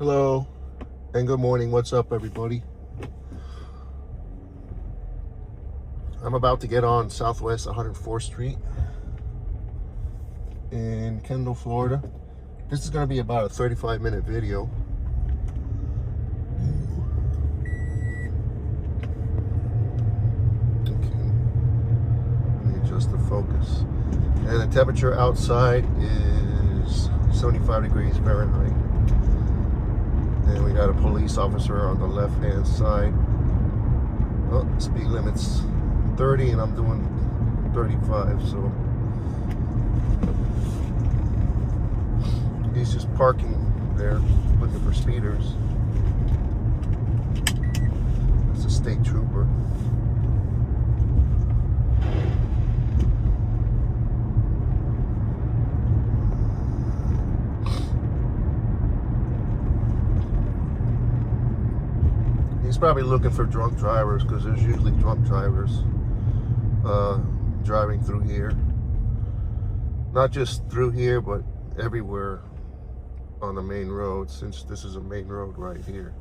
Hello and good morning. What's up, everybody? I'm about to get on Southwest 104th Street in Kendall, Florida. This is going to be about a 35-minute video. Okay, let me adjust the focus. And the temperature outside is 75 degrees Fahrenheit. And we got a police officer on the left-hand side. Oh, speed limit's 30 and I'm doing 35, so he's just parking there looking for speeders. That's a state trooper. He's probably looking for drunk drivers because there's usually drunk drivers driving through here. Not just through here, but everywhere on the main road, since this is a main road right here.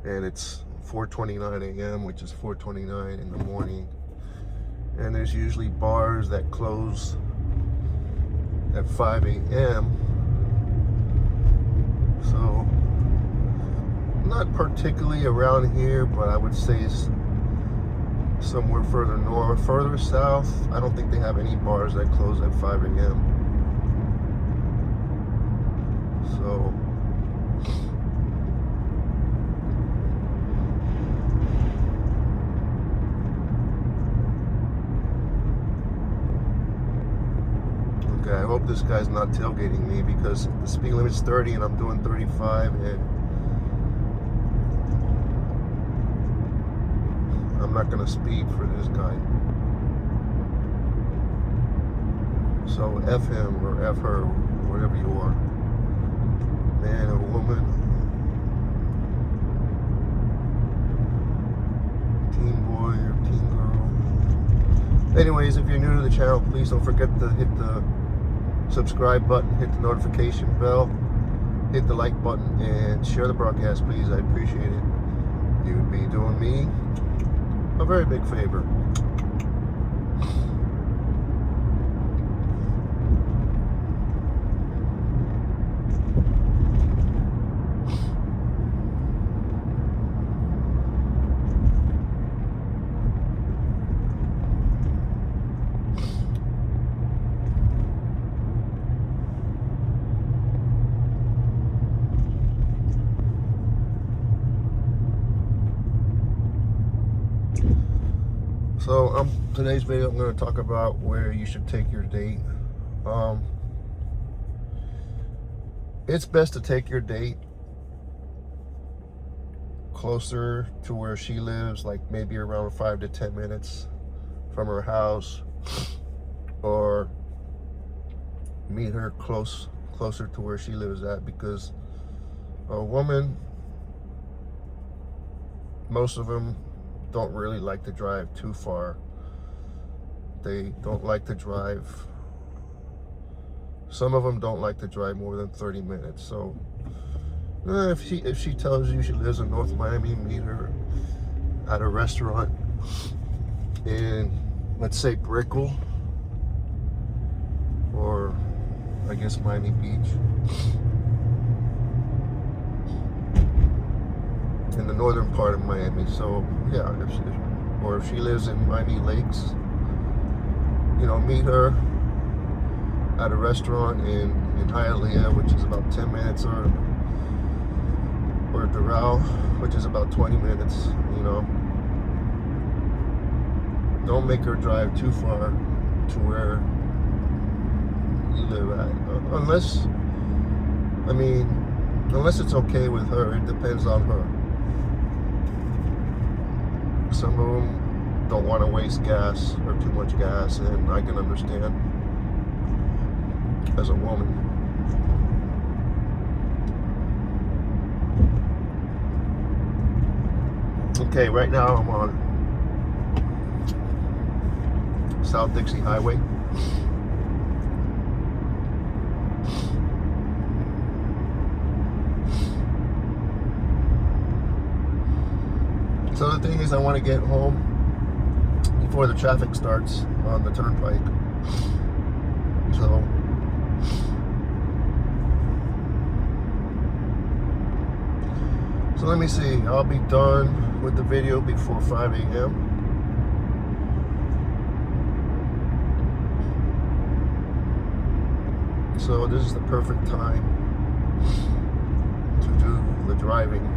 And it's 4:29 a.m., which is 4:29 in the morning. And there's usually bars that close at 5 a.m. So, not particularly around here, but I would say it's somewhere further north, further south. I don't think they have any bars that close at 5 a.m. So, okay, I hope this guy's not tailgating me because the speed limit's 30 and I'm doing 35, and I'm not gonna speed for this guy. So F him or F her, whatever you are. Man or woman. Teen boy or teen girl. Anyways, if you're new to the channel, please don't forget to hit the subscribe button, hit the notification bell, hit the like button, and share the broadcast, please. I appreciate it. You would be doing me a very big favor. So today's video, I'm going to talk about where you should take your date. It's best to take your date closer to where she lives, like maybe around 5 to 10 minutes from her house, or meet her closer to where she lives at, because a woman, most of them don't really like to drive too far. They don't like to drive, some of them don't like to drive more than 30 minutes. So if she tells you she lives in North Miami, meet her at a restaurant in, let's say, Brickell, or I guess Miami Beach, in the northern part of Miami. So yeah, if she lives in Miami Lakes, you know, meet her at a restaurant in Hialeah, which is about 10 minutes, or Doral, which is about 20 minutes. You know, don't make her drive too far to where you live at, unless it's okay with her. It depends on her. Some of them don't want to waste gas or too much gas, and I can understand as a woman. Okay, right now I'm on South Dixie Highway. thing is I want to get home before the traffic starts on the turnpike. So let me see. I'll be done with the video before 5 a.m. So this is the perfect time to do the driving.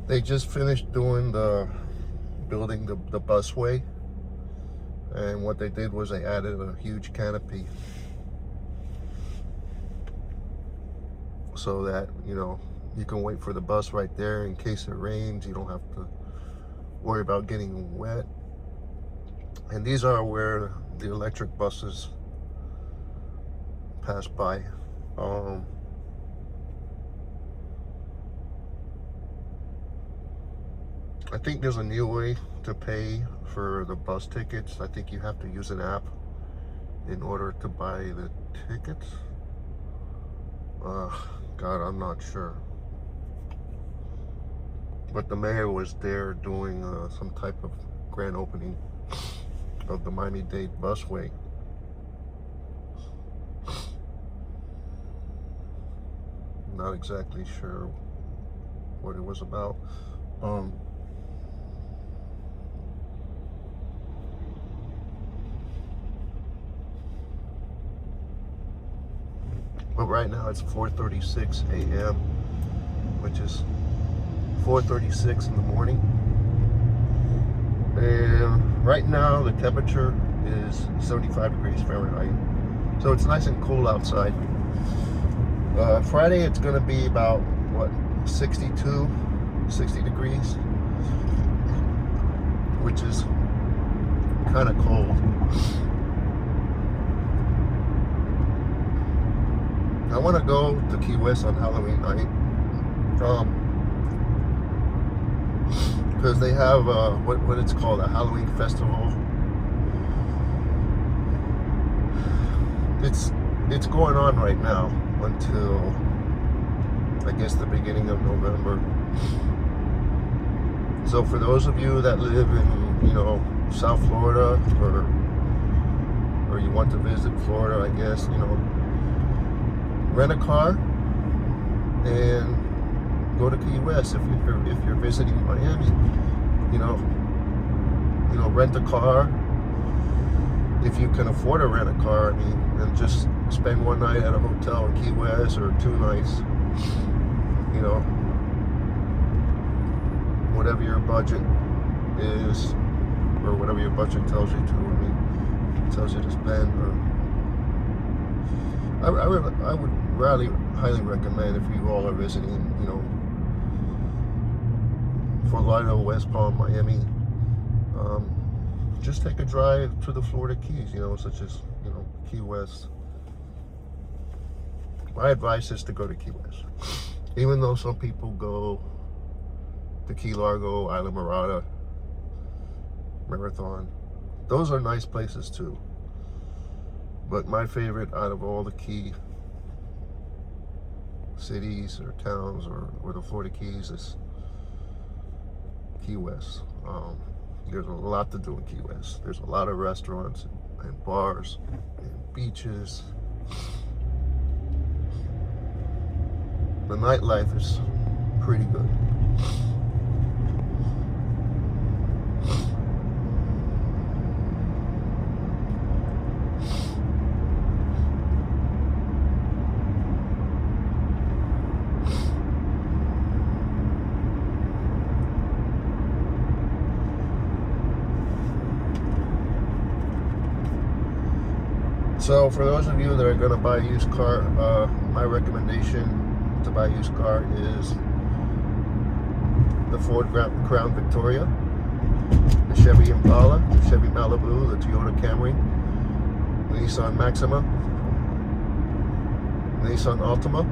They just finished doing building the busway, and what they did was they added a huge canopy so that, you know, you can wait for the bus right there in case it rains. You don't have to worry about getting wet. And these are where the electric buses pass by. I think there's a new way to pay for the bus tickets. I think you have to use an app in order to buy the tickets. God, I'm not sure. But the mayor was there doing some type of grand opening of the Miami-Dade busway. Not exactly sure what it was about. But right now it's 4:36 a.m., which is 4:36 in the morning. And right now the temperature is 75 degrees Fahrenheit. So it's nice and cool outside. Friday it's gonna be about, what, 60 degrees, which is kind of cold. I want to go to Key West on Halloween night, because they have what it's called, a Halloween festival. It's going on right now until, I guess, the beginning of November. So for those of you that live in, you know, South Florida, or you want to visit Florida, I guess, you know, rent a car and go to Key West. If you're visiting Miami, you know, rent a car if you can afford to rent a car. I mean, and just spend one night at a hotel in Key West, or 2 nights. You know, whatever your budget is, or whatever your budget tells you to. I mean, tells you to spend. Or I would really highly recommend, if you all are visiting, you know, Fort Lauderdale, West Palm, Miami, just take a drive to the Florida Keys, such as, Key West. My advice is to go to Key West. Even though some people go to Key Largo, Isla Mirada, Marathon, those are nice places too. But my favorite out of all the Key cities or towns or the Florida Keys is Key West. There's a lot to do in Key West. There's a lot of restaurants and bars and beaches. The nightlife is pretty good. So for those of you that are going to buy a used car, my recommendation to buy a used car is the Ford Crown Victoria, the Chevy Impala, the Chevy Malibu, the Toyota Camry, the Nissan Maxima, the Nissan Altima,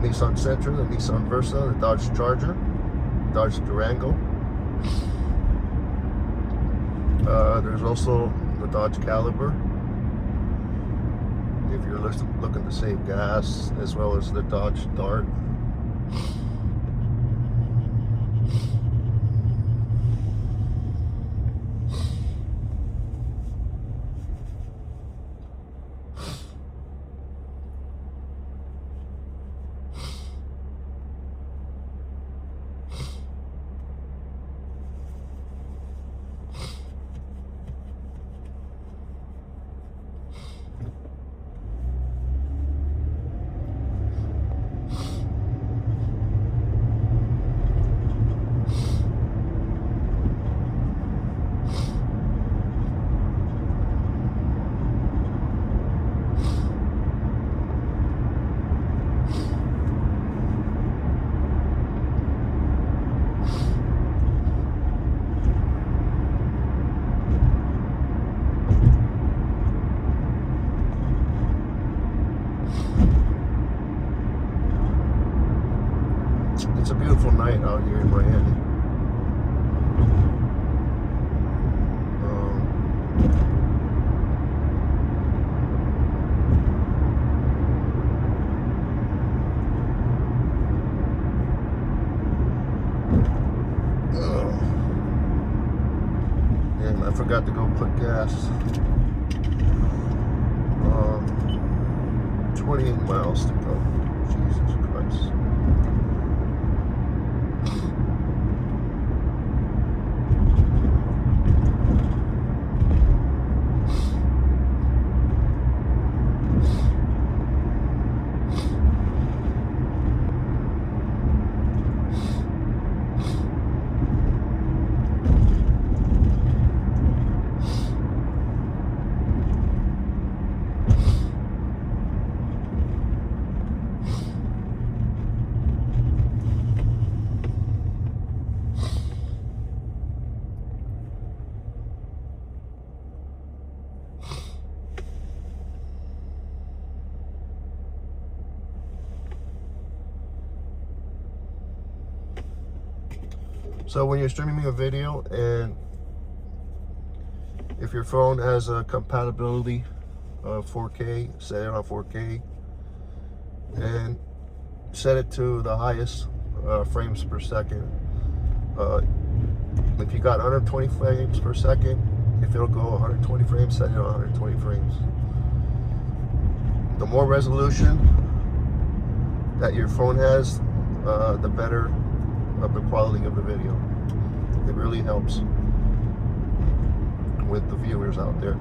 Nissan Sentra, the Nissan Versa, the Dodge Charger, Dodge Durango. There's also the Dodge Caliber, if you're looking to save gas, as well as the Dodge Dart. It's a beautiful night out here in Miami. And I forgot to go put gas. 28 miles to go. Jesus Christ. So when you're streaming a video, and if your phone has a compatibility of 4K, set it on 4K and set it to the highest frames per second. If you got 120 frames per second, if it'll go 120 frames, set it on 120 frames. The more resolution that your phone has, the better of the quality of the video. It really helps with the viewers out there.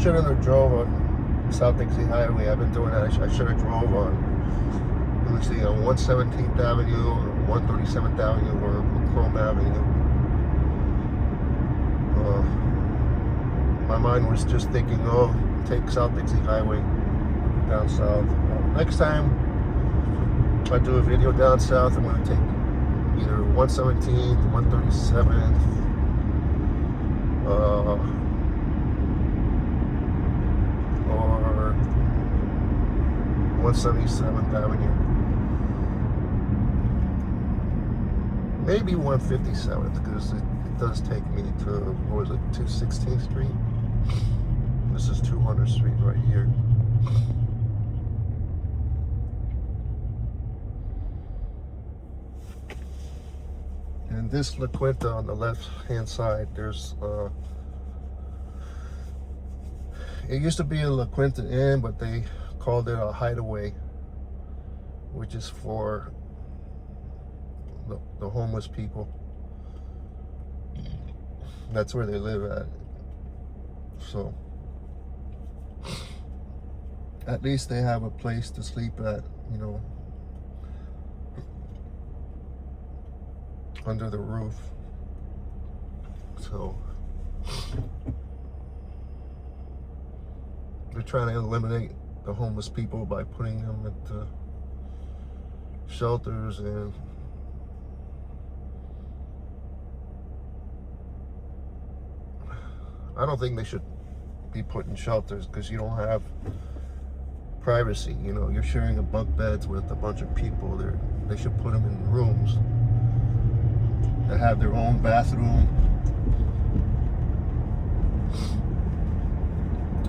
shouldn't have drove on South Dixie Highway. I've been doing that. I should have drove on, let me see, on 117th Avenue or 137th Avenue or Chrome Avenue. My mind was just thinking, oh, take South Dixie Highway down south. Next time I do a video down south, I'm going to take either 117th, 137th, or 177th Avenue. Maybe 157th, because it does take me to, what was it, 216th Street? This is 200th Street right here. And this La Quinta on the left hand side, there's it used to be a La Quinta Inn, but they called it a hideaway, which is for the homeless people. That's where they live at. So at least they have a place to sleep at, you know, under the roof. So they're trying to eliminate the homeless people by putting them at shelters, and I don't think they should be put in shelters, because you don't have privacy. You know, you're sharing a bunk beds with a bunch of people. They should put them in rooms that have their own bathroom,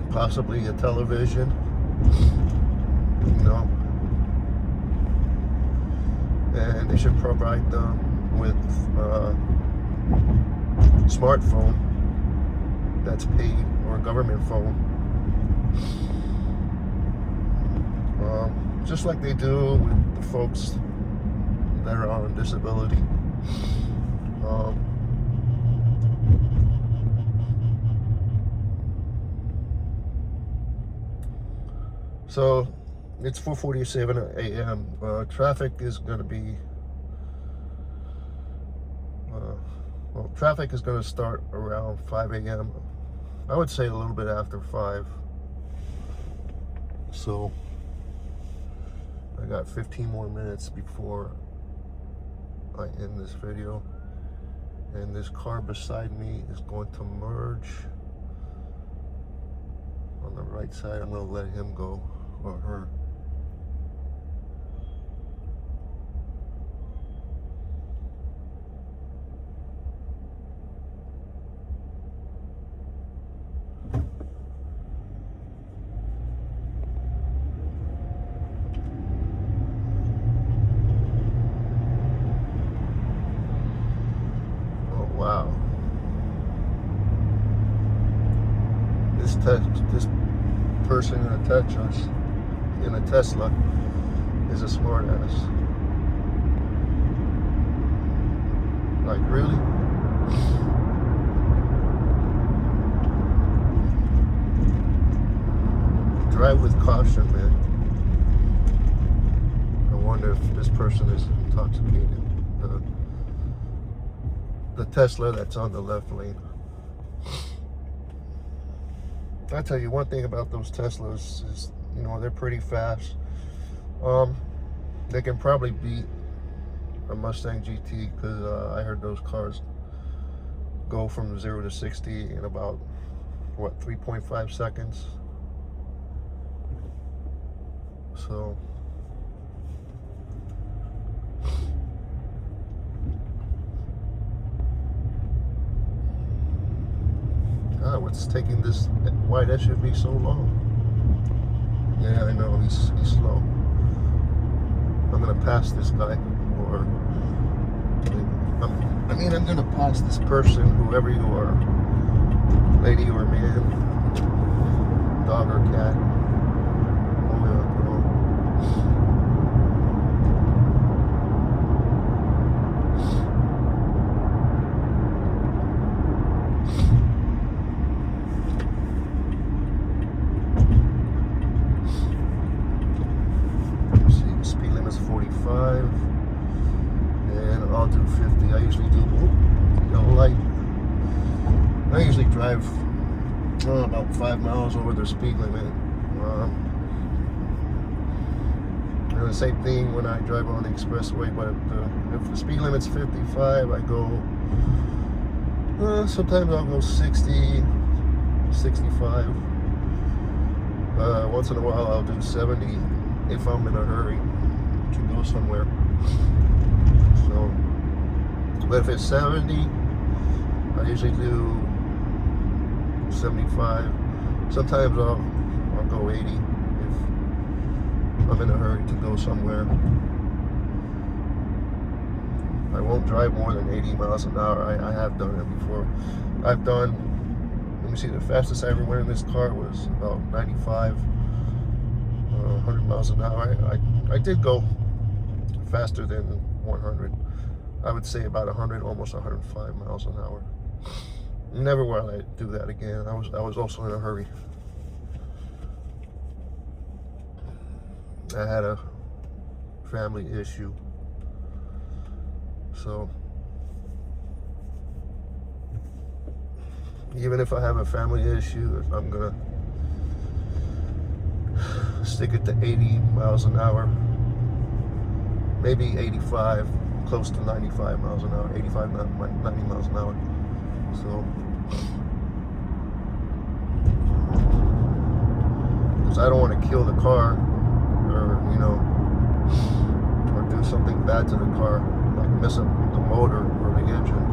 possibly a television, you know, and they should provide them with smartphone that's paid, or a government phone, just like they do with the folks that are on disability. So it's 4:47 a.m. Traffic is going to be well, traffic is going to start around 5 a.m. I would say a little bit after 5. So I got 15 more minutes before I end this video. And this car beside me is going to merge on the right side. I'm going to let him go, or her. Wow. This person in a Tesla is a smart ass. Like, really? Drive with caution, man. I wonder if this person is intoxicated. The Tesla that's on the left lane. I tell you one thing about those Teslas is, you know, they're pretty fast. They can probably beat a Mustang GT, because I heard those cars go from 0 to 60 in about, what, 3.5 seconds. So what's taking this white SUV so long? Yeah, I know, he's slow. I'm gonna pass this guy, or I'm gonna pass this person, whoever you are, lady or man, dog or cat, boy or girl. 45, and I'll do 50. I usually do yellow light. I usually drive about 5 miles over the speed limit. And the same thing when I drive on the expressway, but if the speed limit's 55, I go, sometimes I'll go 60, 65. Once in a while I'll do 70 if I'm in a hurry to go somewhere. So, but if it's 70, I usually do 75. Sometimes I'll go 80 if I'm in a hurry to go somewhere. I won't drive more than 80 miles an hour. I have done it before. I've done, let me see, the fastest I ever went in this car was about 95, 100 miles an hour. I did go faster than 100. I would say about 100, almost 105 miles an hour. Never will I do that again. I was also in a hurry. I had a family issue. So even if I have a family issue, I'm gonna stick it to 80 miles an hour, maybe 85, close to 95 miles an hour, 85, 90 miles an hour. So, because I don't want to kill the car, or or do something bad to the car, like mess up the motor or the engine,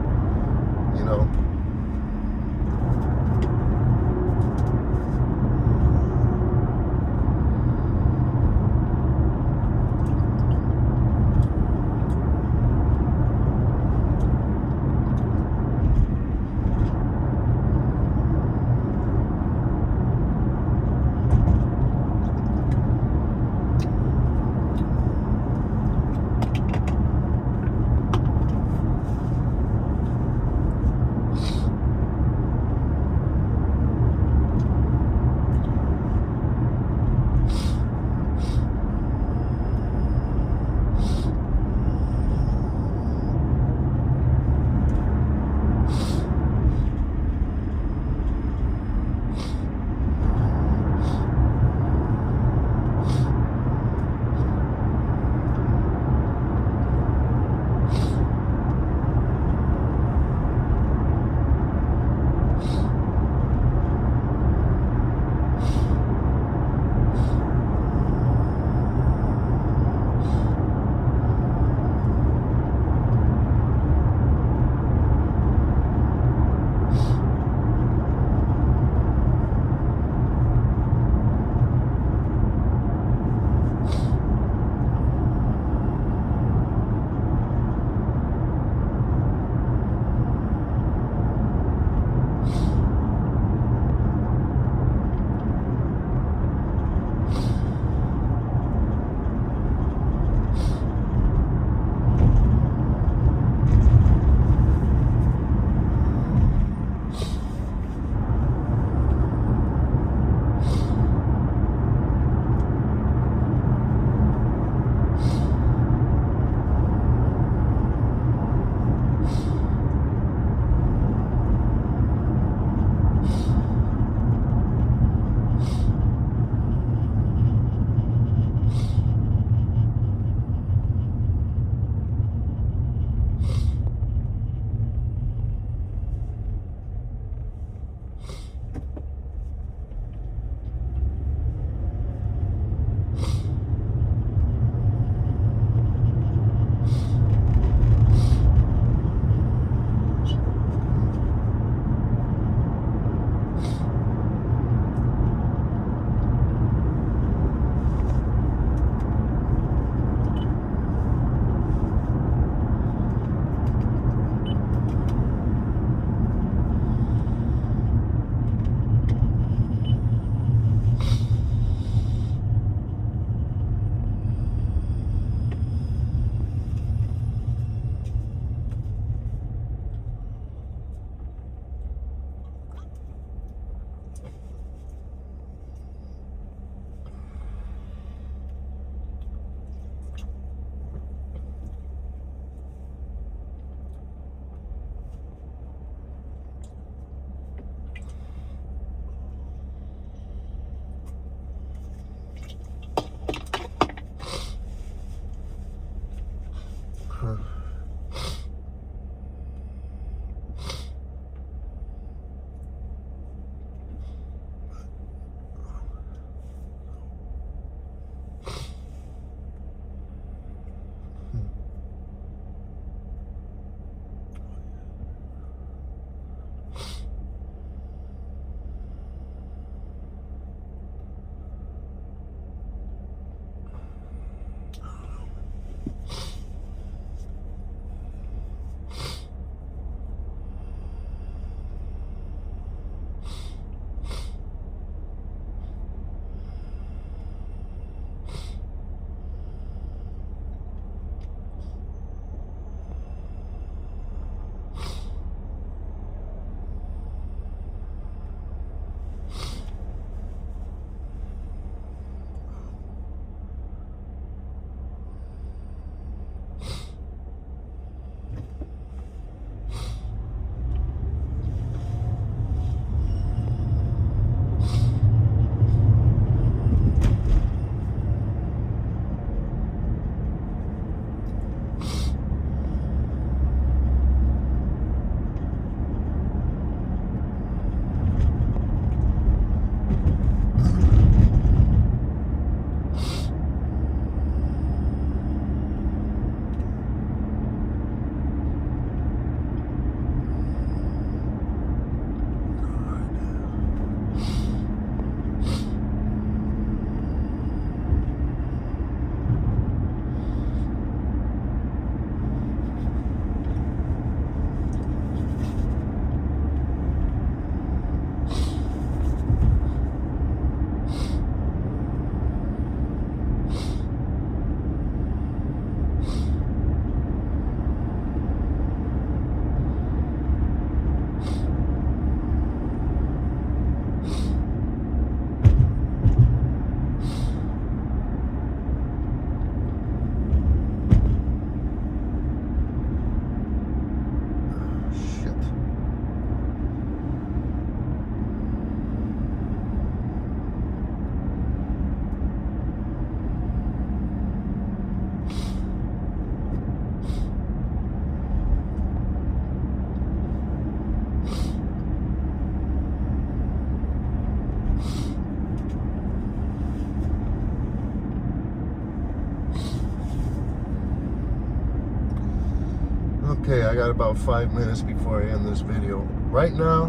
Okay, I got about 5 minutes before I end this video. Right now,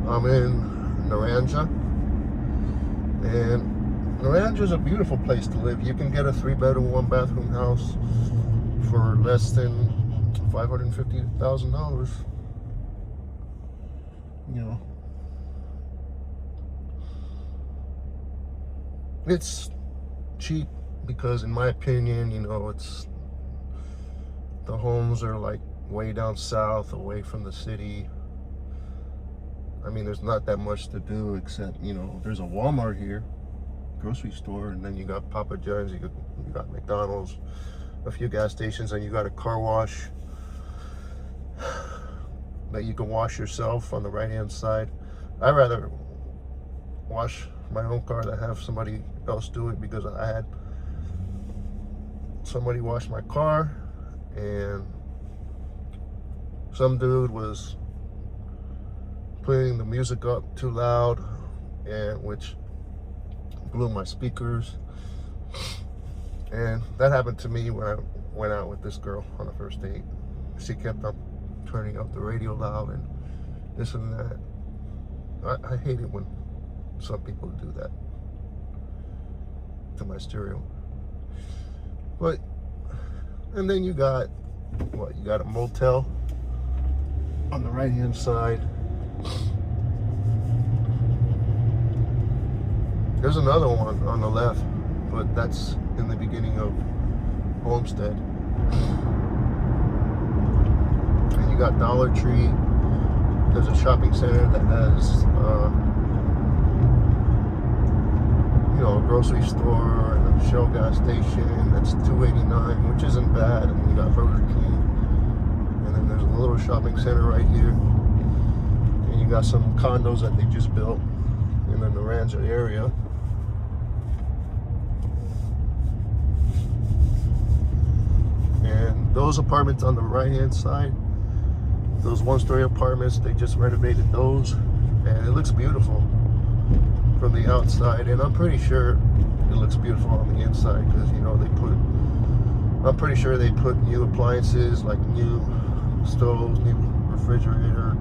I'm in Naranja, and Naranja is a beautiful place to live. You can get a 3-bedroom, 1-bathroom house for less than $550,000. You know, it's cheap because, in my opinion, you know, the homes are like way down south, away from the city. I mean, there's not that much to do except, you know, there's a Walmart here, grocery store, and then you got Papa John's, you got McDonald's, a few gas stations, and you got a car wash that you can wash yourself on the right-hand side. I'd rather wash my own car than have somebody else do it, because I had somebody wash my car, and some dude was playing the music up too loud, and which blew my speakers. And that happened to me when I went out with this girl on the first date. She kept on turning up the radio loud and this and that. I hate it when some people do that to my stereo. But, and then you got, what, you got a motel on the right hand side. There's another one on the left, but that's in the beginning of Homestead. And you got Dollar Tree. There's a shopping center that has, you know, a grocery store and a Shell gas station. That's $2.89, which isn't bad. And you got Burger King. And then there's a little shopping center right here. And you got some condos that they just built in the Naranja area. And those apartments on the right hand side, those 1-story apartments, they just renovated those, and it looks beautiful from the outside, and I'm pretty sure it looks beautiful on the inside, because, you know, I'm pretty sure they put new appliances, like new stoves, new refrigerator,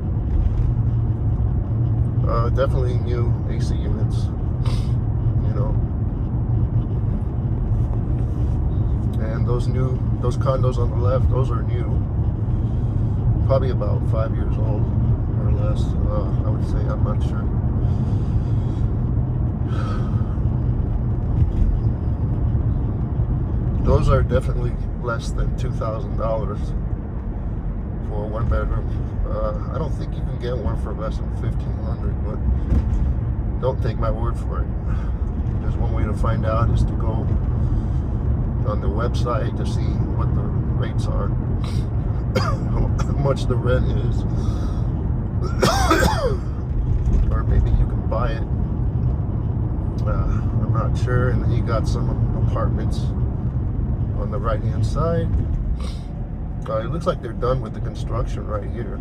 definitely new AC units, you know. And those condos on the left, those are new, probably about 5 years old or less. I would say, I'm not sure. Those are definitely less than $2,000 for a 1-bedroom. I don't think you can get one for less than $1,500, but don't take my word for it. There's one way to find out, is to go on the website to see what the rates are, how much the rent is, or maybe you can buy it. I'm not sure. And then you got some apartments on the right hand side. It looks like they're done with the construction right here.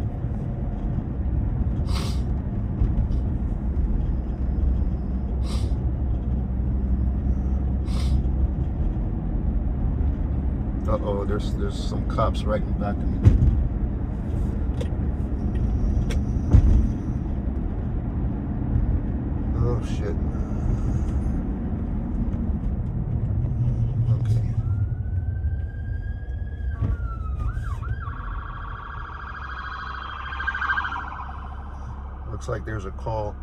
Uh-oh, there's some cops right in back of me. Oh shit. Okay. Looks like there's a call.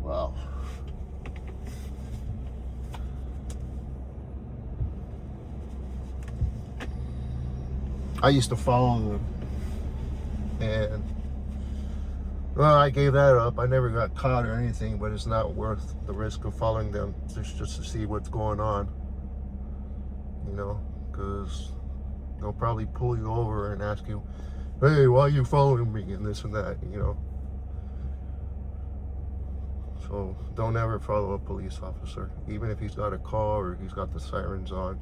Wow. I used to follow them, and well, I gave that up. I never got caught or anything, but it's not worth the risk of following them just to see what's going on, you know, because they'll probably pull you over and ask you, hey, why are you following me, and this and that, you know. So don't ever follow a police officer, even if he's got a car or he's got the sirens on.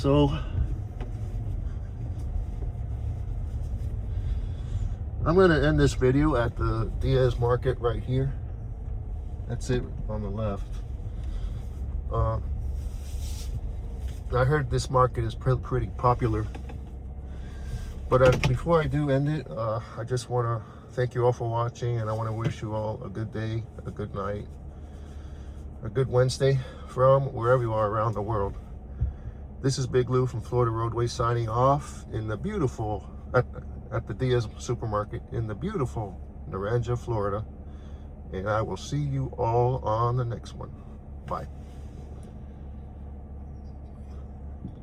So I'm going to end this video at the Diaz market right here. That's it on the left. I heard this market is pretty popular. But before I do end it, I just want to thank you all for watching, and I want to wish you all a good day, a good night, a good Wednesday from wherever you are around the world. This is Big Lou from Florida Roadway signing off in the beautiful, at the Diaz supermarket in the beautiful Naranja, Florida. And I will see you all on the next one. Bye.